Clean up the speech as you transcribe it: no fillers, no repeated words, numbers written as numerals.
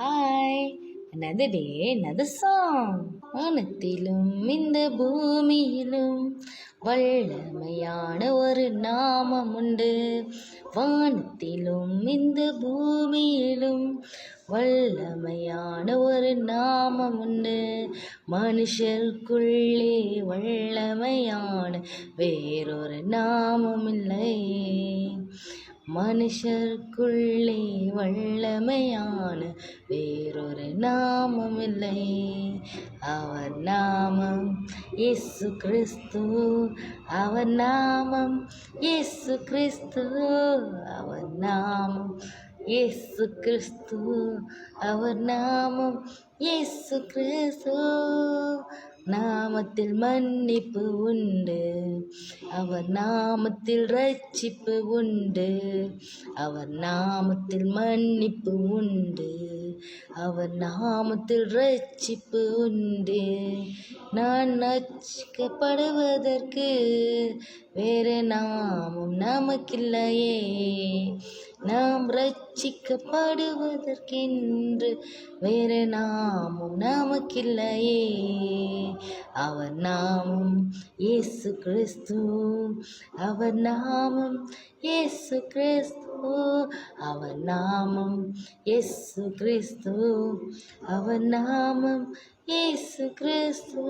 Hi, another day, another song. வானத்திலும் இந்த பூமியிலும் வல்லமையான ஒரு நாமம் உண்டு. வானத்திலும் இந்த பூமியிலும் வல்லமையான ஒரு நாமம் உண்டு. மனுஷருக்குள்ளே வல்லமையான வேறொரு நாமம் இல்லை. மனுஷருக்குள்ளே வல்லமையான வேறொரு நாமம் இல்லை. அவர் நாமம் இயேசு கிறிஸ்து. அவர் நாமம் இயேசு கிறிஸ்து. அவர் நாமம் இயேசு கிறிஸ்து. அவர் நாமம் இயேசு கிறிஸ்து. நாமத்தில் மன்னிப்பு உண்டு. அவர் நாமத்தில் ரட்சிப்பு உண்டு. அவர் நாமத்தில் மன்னிப்பு உண்டு. அவர் நாமத்தில் ரட்சிப்பு உண்டு. நான் ரட்சிக்கப்படுவதற்கு வேறு நாமம் நமக்கில்லையே. நாம் ரட்சிக்கப்படுவதற்கென்று வேறு நாமம் நமக்கில்லையே. அவர் நாமம் இயேசு கிறிஸ்து. அவர் நாமம் இயேசு கிறிஸ்து. அவர் நாமம் இயேசு கிறிஸ்து. அவர் நாமம் இயேசு கிறிஸ்து.